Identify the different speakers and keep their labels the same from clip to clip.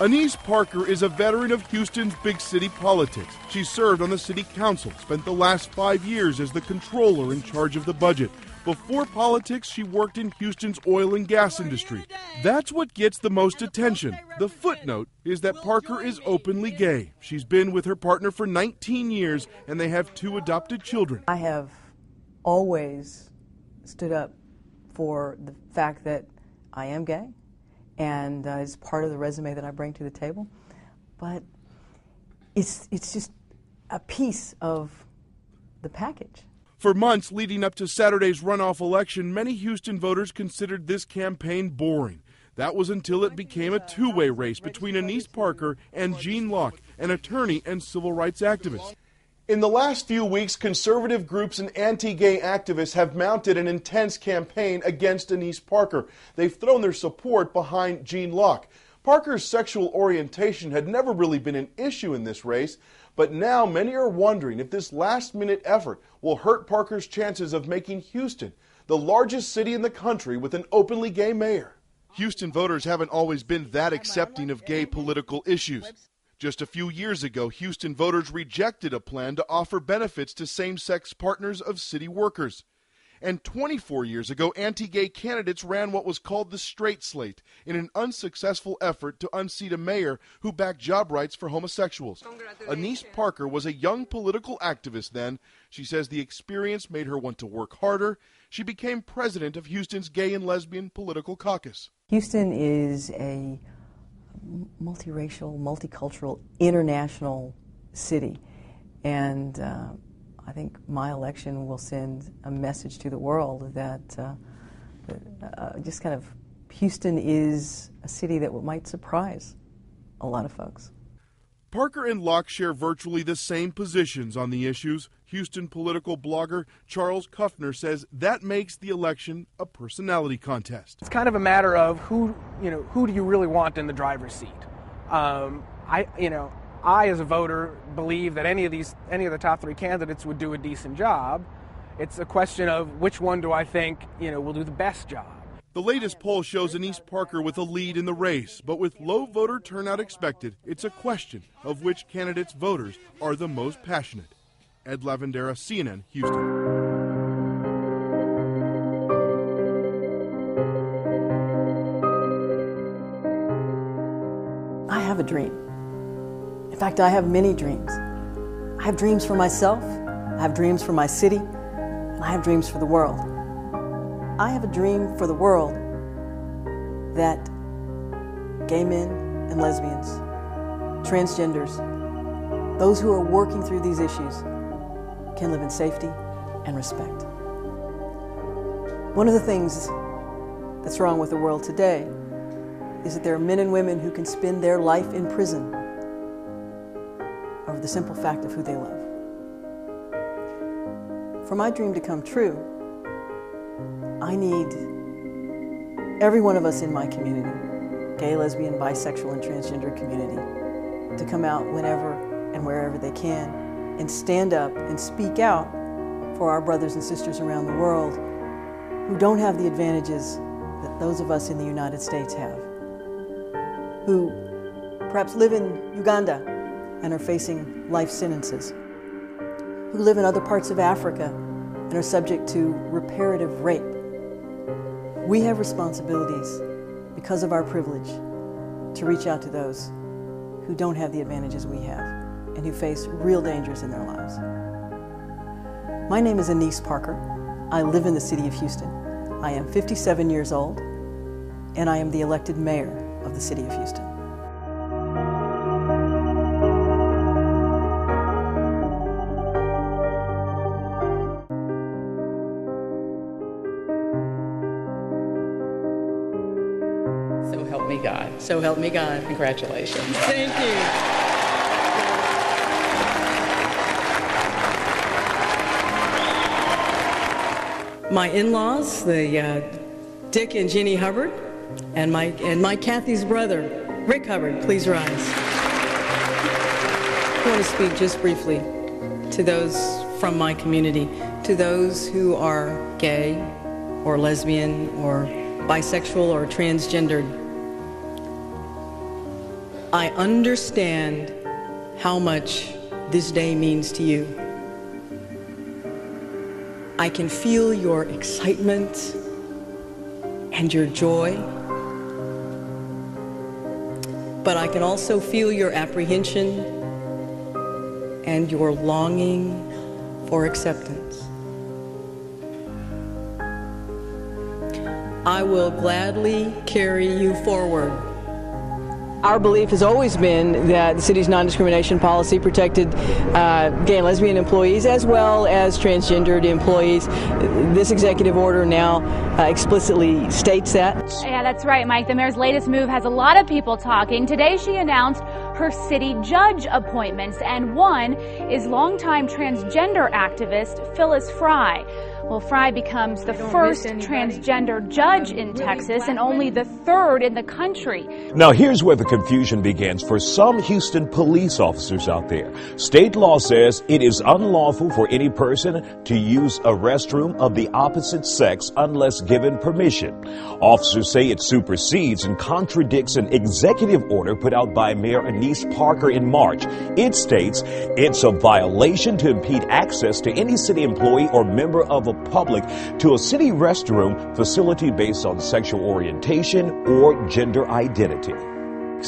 Speaker 1: Annise Parker is a veteran of Houston's big city politics. She served on the city council, spent the last 5 years as the controller in charge of the budget. Before politics, she worked in Houston's oil and gas industry. That's what gets the most attention. The footnote is that Parker is openly gay. She's been with her partner for 19 years, and they have 2 adopted children.
Speaker 2: I have always stood up for the fact that I am gay, and it's part of the resume that I bring to the table. But it's just a piece of the package.
Speaker 1: For months leading up to Saturday's runoff election, many Houston voters considered this campaign boring. That was until it became a two-way race between Annise Parker and Gene Locke, an attorney and civil rights activist. In the last few weeks, conservative groups and anti-gay activists have mounted an intense campaign against Annise Parker. They've thrown their support behind Gene Locke. Parker's sexual orientation had never really been an issue in this race, but now many are wondering if this last-minute effort will hurt Parker's chances of making Houston the largest city in the country with an openly gay mayor. Houston voters haven't always been that accepting of gay political issues. Just a few years ago, Houston voters rejected a plan to offer benefits to same-sex partners of city workers. And 24 years ago, anti-gay candidates ran what was called the straight slate in an unsuccessful effort to unseat a mayor who backed job rights for homosexuals. Annise Parker was a young political activist then. She says the experience made her want to work harder. She became president of Houston's Gay and Lesbian Political Caucus.
Speaker 2: Houston is a multiracial, multicultural, international city, and I think my election will send a message to the world that just kind of Houston is a city that might surprise a lot of folks.
Speaker 1: Parker and Locke share virtually the same positions on the issues. Houston political blogger Charles Kuffner says that makes the election a personality contest.
Speaker 3: It's kind of a matter of who do you really want in the driver's seat. I, as a voter, believe that any of the top 3 candidates would do a decent job. It's a question of which one do I think, will do the best job.
Speaker 1: The latest poll shows Annise Parker with a lead in the race, but with low voter turnout expected, it's a question of which candidate's voters are the most passionate. Ed Lavandera, CNN, Houston.
Speaker 2: I have a dream. In fact, I have many dreams. I have dreams for myself, I have dreams for my city, and I have dreams for the world. I have a dream for the world that gay men and lesbians, transgenders, those who are working through these issues can live in safety and respect. One of the things that's wrong with the world today is that there are men and women who can spend their life in prison over the simple fact of who they love. For my dream to come true, I need every one of us in my community, gay, lesbian, bisexual, and transgender community, to come out whenever and wherever they can and stand up and speak out for our brothers and sisters around the world who don't have the advantages that those of us in the United States have, who perhaps live in Uganda and are facing life sentences, who live in other parts of Africa and are subject to reparative rape. We have responsibilities, because of our privilege, to reach out to those who don't have the advantages we have and who face real dangers in their lives. My name is Annise Parker. I live in the city of Houston. I am 57 years old, and I am the elected mayor of the city of Houston.
Speaker 4: So help me God. So help me God. Congratulations.
Speaker 2: Thank you. My in-laws, the Dick and Jenny Hubbard, and my Kathy's brother, Rick Hubbard, please rise. I want to speak just briefly to those from my community, to those who are gay or lesbian or bisexual or transgendered.
Speaker 4: I understand how much this day means to you. I can feel your excitement and your joy, but I can also feel your apprehension and your longing for acceptance. I will gladly carry you forward.
Speaker 2: Our belief has always been that the city's non-discrimination policy protected gay and lesbian employees as well as transgendered employees. This executive order now explicitly states that.
Speaker 5: Yeah, that's right, Mike. The mayor's latest move has a lot of people talking. Today she announced her city judge appointments, and one is longtime transgender activist Phyllis Fry. Well, Fry becomes the first transgender judge in Texas and only the third in the country.
Speaker 6: Now, here's where the confusion begins for some Houston police officers out there. State law says it is unlawful for any person to use a restroom of the opposite sex unless given permission. Officers say it supersedes and contradicts an executive order put out by Mayor Annise Parker in March. It states it's a violation to impede access to any city employee or member of a public to a city restroom facility based on sexual orientation or gender identity.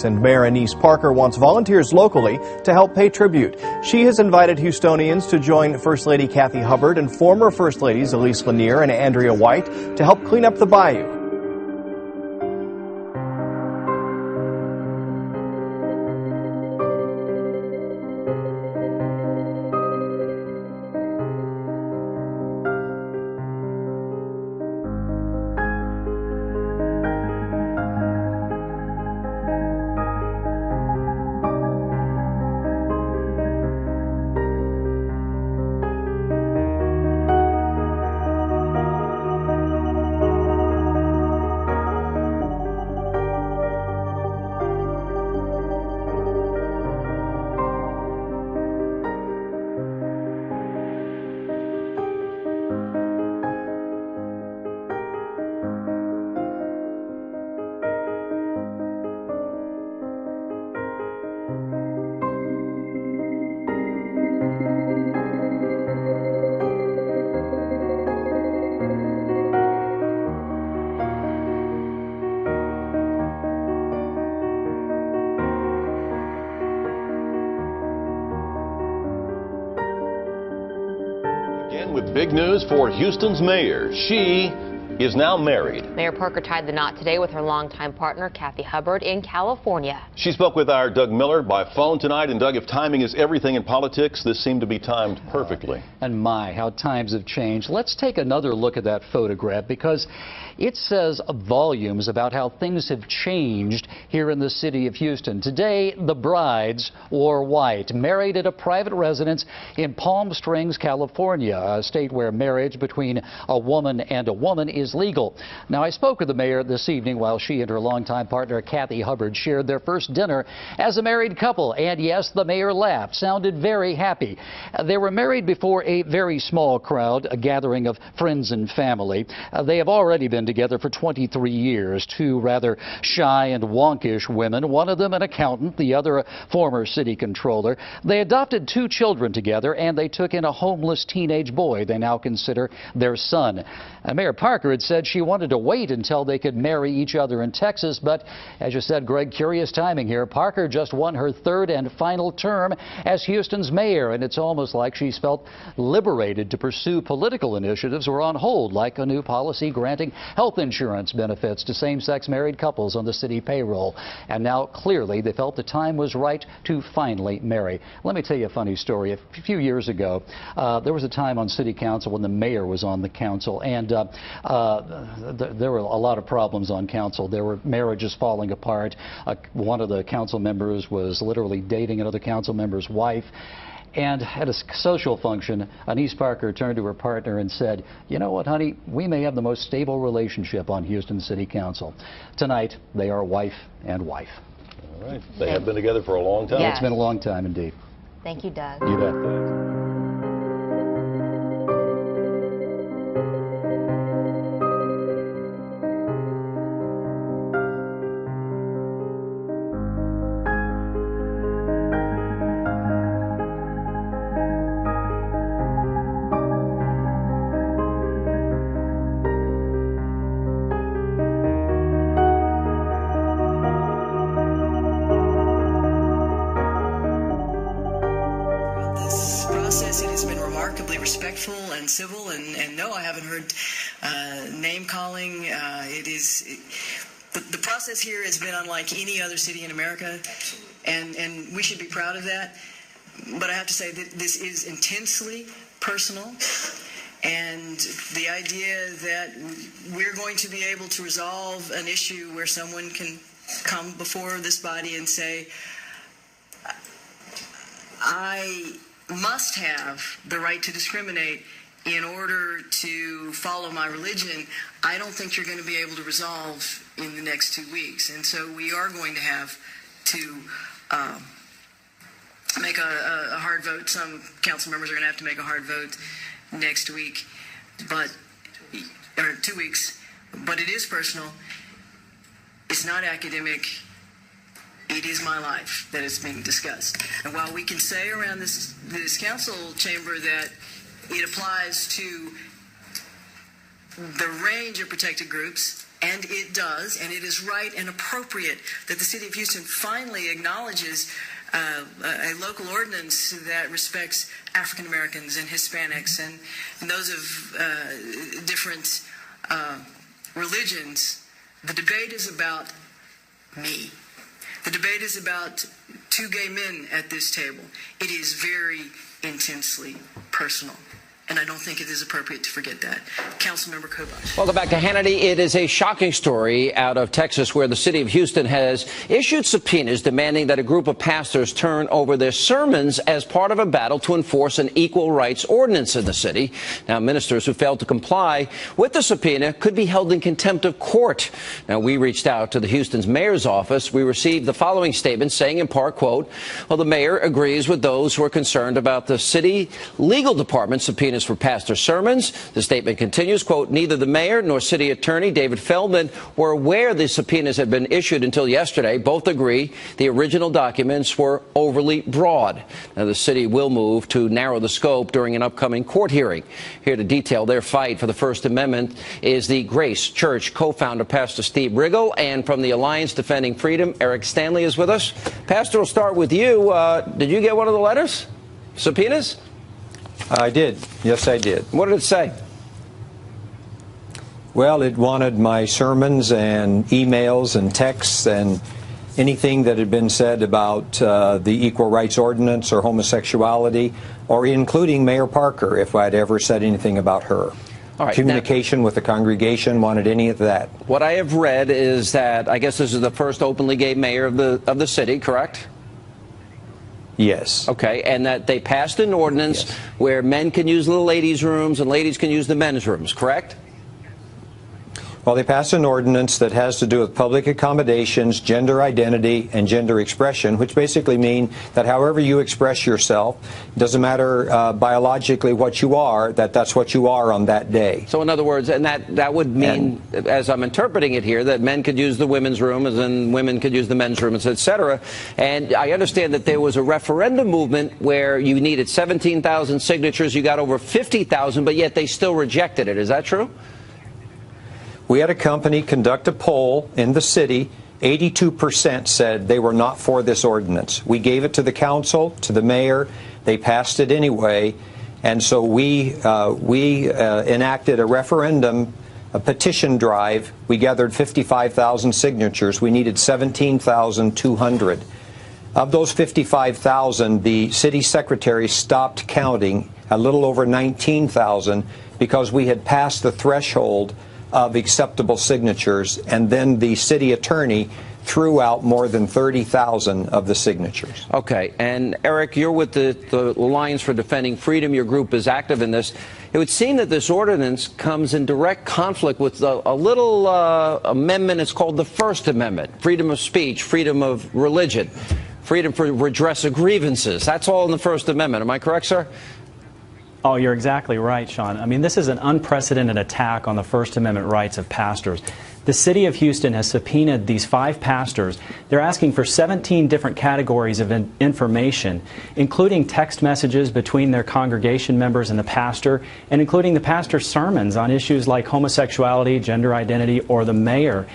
Speaker 7: And Mayor Annise Parker wants volunteers locally to help pay tribute. She has invited Houstonians to join First Lady Kathy Hubbard and former First Ladies Elise Lanier and Andrea White to help clean up the bayou.
Speaker 8: With big news for Houston's mayor. She is now married.
Speaker 9: Mayor Parker tied the knot today with her longtime partner, Kathy Hubbard, in California.
Speaker 8: She spoke with our Doug Miller by phone tonight. And Doug, if timing is everything in politics, this seemed to be timed perfectly.
Speaker 10: And my, how times have changed. Let's take another look at that photograph because it says volumes about how things have changed here in the city of Houston. Today, the brides wore white, married at a private residence in Palm Springs, California, a state where marriage between a woman and a woman is legal. Now, I spoke with the mayor this evening while she and her longtime partner, Kathy Hubbard, shared their first dinner as a married couple. And yes, the mayor laughed, sounded very happy. They were married before a very small crowd, a gathering of friends and family. They have already been together for 23 years, two rather shy and wonkish women, one of them an accountant, the other a former city controller. They adopted two children together, and they took in a homeless teenage boy they now consider their son. Mayor Parker had said she wanted to wait until they could marry each other in Texas, but as you said, Greg, curious timing here. Parker just won her third and final term as Houston's mayor, and it's almost like she's felt liberated to pursue political initiatives were on hold, like a new policy granting health insurance benefits to same-sex married couples on the city payroll. And now, clearly, they felt the time was right to finally marry. Let me tell you a funny story. A few years ago, there was a time on city council when the mayor was on the council, and there were a lot of problems on council. There were marriages falling apart. One of the council members was literally dating another council member's wife. And at a social function, Annise Parker turned to her partner and said, "You know what, honey, we may have the most stable relationship on Houston City Council." Tonight, they are wife and wife.
Speaker 8: All right. They have been together for a long time.
Speaker 9: Yes.
Speaker 10: It's been a long time indeed.
Speaker 9: Thank you, Doug.
Speaker 10: You bet.
Speaker 2: respectful and civil, and no, I haven't heard name calling. The process here has been unlike any other city in America, and we should be proud of that. But I have to say that this is intensely personal, and the idea that we're going to be able to resolve an issue where someone can come before this body and say, I must have the right to discriminate in order to follow my religion, I don't think you're going to be able to resolve in the next 2 weeks. And so we are going to have to make a hard vote. Some council members are going to have to make a hard vote next week, or 2 weeks. But it is personal. It's not academic. It is my life that is being discussed. And while we can say around this council chamber that it applies to the range of protected groups, and it does, and it is right and appropriate that the city of Houston finally acknowledges a local ordinance that respects African Americans and Hispanics and those of different religions. The debate is about me. The debate is about two gay men at this table. It is very intensely personal. And I don't think it is appropriate to forget that. Councilmember Kovacs.
Speaker 11: Welcome back to Hannity. It is a shocking story out of Texas where the city of Houston has issued subpoenas demanding that a group of pastors turn over their sermons as part of a battle to enforce an equal rights ordinance in the city. Now, ministers who failed to comply with the subpoena could be held in contempt of court. Now, we reached out to the Houston's mayor's office. We received the following statement saying in part, quote, well, the mayor agrees with those who are concerned about the city legal department subpoenas for pastor sermons. The statement continues, quote, neither the mayor nor city attorney David Feldman were aware the subpoenas had been issued until yesterday. Both agree the original documents were overly broad. Now, the city will move to narrow the scope during an upcoming court hearing. Here to detail their fight for the First Amendment is the Grace Church co-founder, Pastor Steve Riggle, and from the Alliance Defending Freedom, Eric Stanley is with us. Pastor, we'll start with you. Did you get one of the letters? Subpoenas?
Speaker 12: I did. Yes, I did.
Speaker 11: What did it say?
Speaker 12: Well, it wanted my sermons and emails and texts and anything that had been said about the Equal Rights Ordinance or homosexuality, or including Mayor Parker, if I'd ever said anything about her. All right, communication with the congregation, wanted any of that.
Speaker 11: What I have read is that, I guess this is the first openly gay mayor of the city, correct?
Speaker 12: Yes.
Speaker 11: Okay, and that they passed an ordinance where men can use the ladies' rooms and ladies can use the men's rooms, correct?
Speaker 12: Well, they passed an ordinance that has to do with public accommodations, gender identity, and gender expression, which basically mean that however you express yourself, it doesn't matter biologically what you are, that's what you are on that day.
Speaker 11: So in other words, and that would mean, as I'm interpreting it here, that men could use the women's rooms and women could use the men's rooms, etc. And I understand that there was a referendum movement where you needed 17,000 signatures, you got over 50,000, but yet they still rejected it. Is that true?
Speaker 12: We had a company conduct a poll in the city. 82% said they were not for this ordinance. We gave it to the council, to the mayor. They passed it anyway. And so we enacted a referendum, a petition drive. We gathered 55,000 signatures. We needed 17,200. Of those 55,000, the city secretary stopped counting a little over 19,000 because we had passed the threshold of acceptable signatures, and then the city attorney threw out more than 30,000 of the signatures.
Speaker 11: Okay, and Eric, you're with the Alliance for Defending Freedom. Your group is active in this. It would seem that this ordinance comes in direct conflict with a little amendment. It's called the First Amendment: freedom of speech, freedom of religion, freedom for redress of grievances. That's all in the First Amendment. Am I correct, sir?
Speaker 13: Oh, you're exactly right, Sean. I mean, this is an unprecedented attack on the First Amendment rights of pastors. The city of Houston has subpoenaed these 5 pastors. They're asking for 17 different categories of information, including text messages between their congregation members and the pastor, and including the pastor's sermons on issues like homosexuality, gender identity, or the mayor.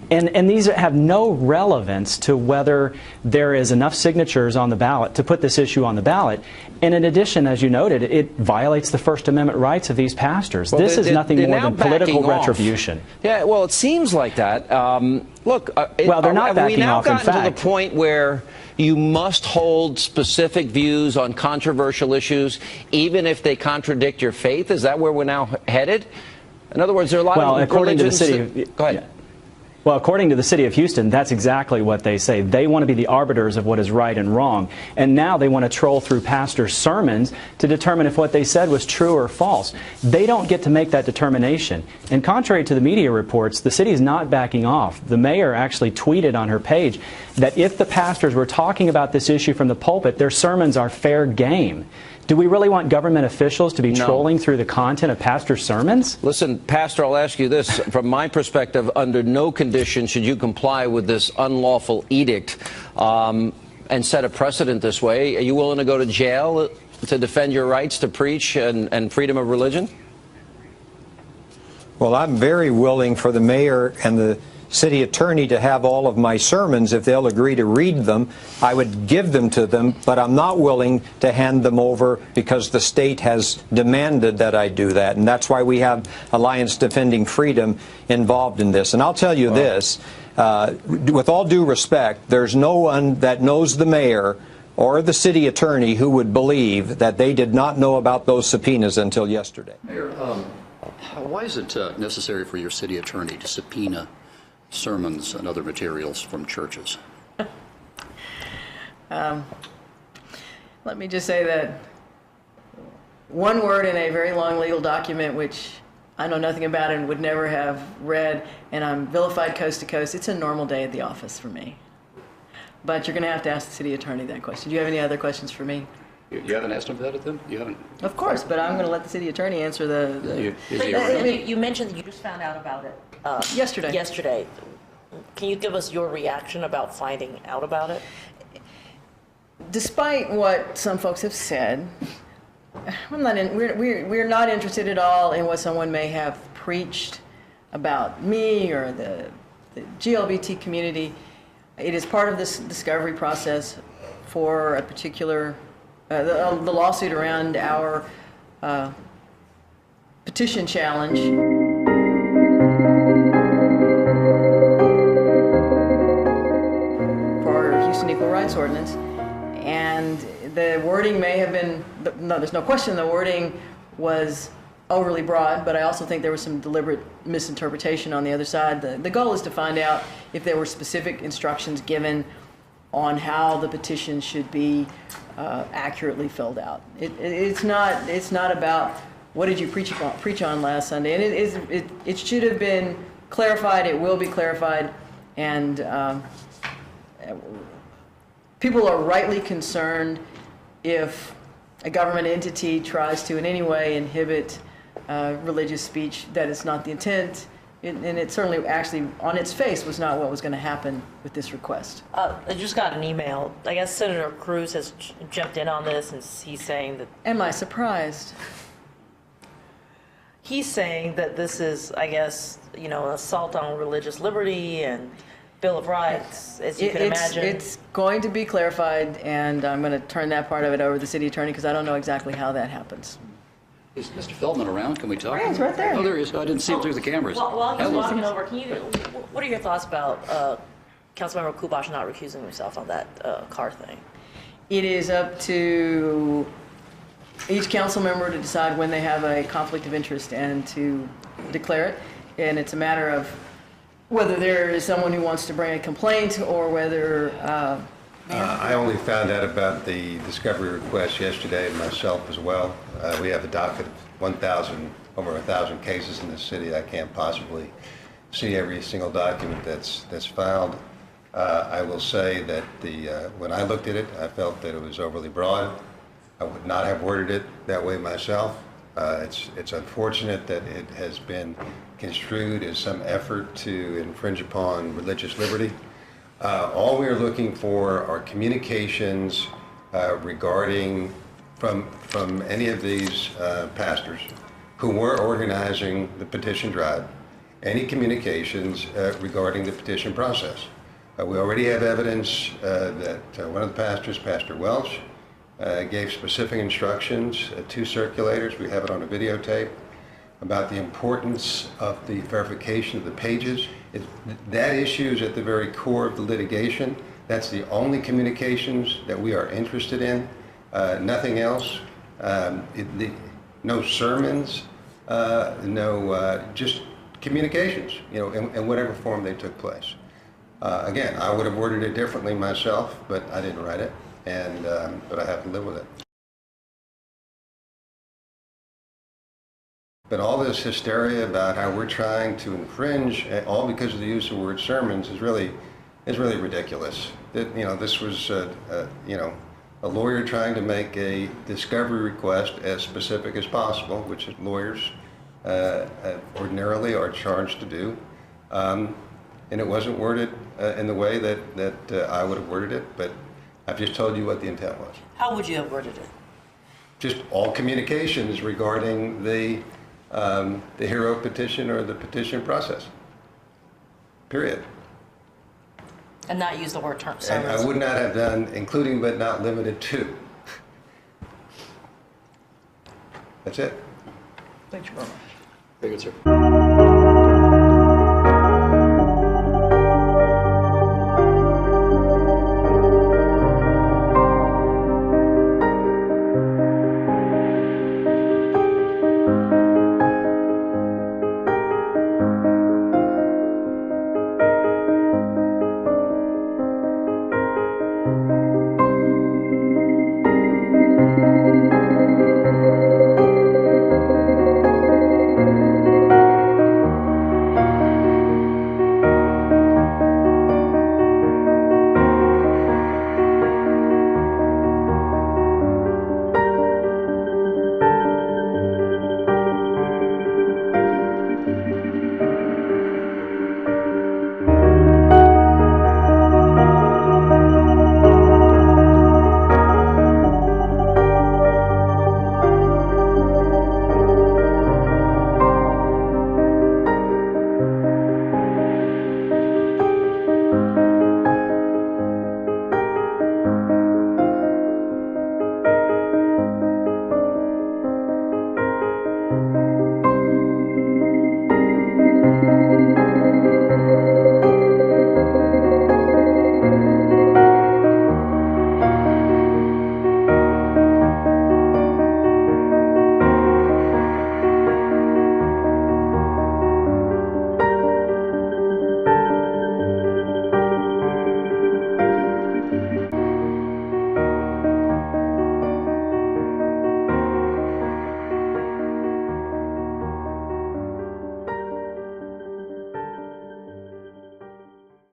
Speaker 13: And these have no relevance to whether there is enough signatures on the ballot to put this issue on the ballot. And in addition, as you noted, it violates the First Amendment rights of these pastors.
Speaker 11: Well,
Speaker 13: this is nothing more than political
Speaker 11: backing off.
Speaker 13: retribution.
Speaker 11: Yeah, well, it seems like that. Look,
Speaker 13: well, they're not backing off, in
Speaker 11: have we now gotten
Speaker 13: fact.
Speaker 11: to the point where you must hold specific views on controversial issues, even if they contradict your faith? Is that where we're now headed? In other words, there are a lot of
Speaker 13: according to the
Speaker 11: religions
Speaker 13: city.
Speaker 11: Go ahead.
Speaker 13: Yeah. Well, according to the city of Houston, that's exactly what they say. They want to be the arbiters of what is right and wrong. And now they want to troll through pastors' sermons to determine if what they said was true or false. They don't get to make that determination. And contrary to the media reports, the city is not backing off. The mayor actually tweeted on her page that if the pastors were talking about this issue from the pulpit, their sermons are fair game. Do we really want government officials to be trolling through the content of pastors' sermons?
Speaker 11: Listen, Pastor, I'll ask you this. From my perspective, under no condition should you comply with this unlawful edict and set a precedent this way. Are you willing to go to jail to defend your rights to preach and freedom of religion?
Speaker 12: Well, I'm very willing for the mayor and the city attorney to have all of my sermons. If they'll agree to read them, I would give them to them, but I'm not willing to hand them over because the state has demanded that I do that. And that's why we have Alliance Defending Freedom involved in this. And I'll tell you this, with all due respect, there's no one that knows the mayor or the city attorney who would believe that they did not know about those subpoenas until yesterday.
Speaker 14: Mayor, why is it necessary for your city attorney to subpoena sermons and other materials from churches?
Speaker 2: Let me just say that one word in a very long legal document, which I know nothing about and would never have read, and I'm vilified coast to coast. It's a normal day at the office for me. But you're going to have to ask the city attorney that question. Do you have any other questions for me?
Speaker 14: You haven't asked him that at them? You haven't?
Speaker 2: Of course, but I'm going to let the city attorney answer the
Speaker 15: You mentioned that you just found out about it
Speaker 2: yesterday.
Speaker 15: Yesterday. Can you give us your reaction about finding out about it?
Speaker 2: Despite what some folks have said, we're not interested at all in what someone may have preached about me or the GLBT community. It is part of this discovery process for a particular the lawsuit around our petition challenge. For our Houston Equal Rights Ordinance. And the wording may have been, no, there's no question the wording was overly broad, but I also think there was some deliberate misinterpretation on the other side. The goal is to find out if there were specific instructions given on how the petition should be accurately filled out. It's not about what did you preach on last Sunday, and it should have been clarified. It will be clarified, and people are rightly concerned if a government entity tries to in any way inhibit religious speech. That is not the intent. And it certainly, actually, on its face, was not what was going to happen with this request.
Speaker 15: I just got an email. I guess Senator Cruz has jumped in on this, and he's saying that...
Speaker 2: Am I surprised?
Speaker 15: He's saying that this is, I guess, you know, assault on religious liberty and Bill of Rights, as you can imagine.
Speaker 2: It's going to be clarified, and I'm going to turn that part of it over to the city attorney, because I don't know exactly how that happens.
Speaker 14: Is Mr. Feldman around? Can we talk?
Speaker 2: Yeah, he's right there.
Speaker 14: Oh, there he is. I didn't see him through the cameras.
Speaker 15: While he's walking over, what are your thoughts about Councilmember Kubash not recusing himself on that car thing?
Speaker 2: It is up to each council member to decide when they have a conflict of interest and to declare it. And it's a matter of whether there is someone who wants to bring a complaint or whether...
Speaker 16: I only found out about the discovery request yesterday, myself as well. We have a docket of over 1,000 cases in this city. I can't possibly see every single document that's filed. I will say that when I looked at it, I felt that it was overly broad. I would not have worded it that way myself. It's unfortunate that it has been construed as some effort to infringe upon religious liberty. All we are looking for are communications regarding from any of these pastors who were organizing the petition drive any communications regarding the petition process. We already have evidence that one of the pastors, Pastor Welch, gave specific instructions to circulators. We have it on a videotape about the importance of the verification of the pages. That issue is at the very core of the litigation. That's the only communications that we are interested in. Nothing else. No sermons. Just communications. In whatever form they took place. Again, I would have worded it differently myself, but I didn't write it, but I have to live with it. But all this hysteria about how we're trying to infringe, all because of the use of the word sermons, is really ridiculous. This was a lawyer trying to make a discovery request as specific as possible, which lawyers ordinarily are charged to do, and it wasn't worded in the way that I would have worded it. But I've just told you what the intent was.
Speaker 15: How would you have worded it?
Speaker 16: Just all communications regarding the HERO petition or the petition process. Period.
Speaker 15: And not use the word sermons.
Speaker 16: And I would not have done including but not limited to. That's it.
Speaker 15: Thank you very much.
Speaker 14: Very good, sir.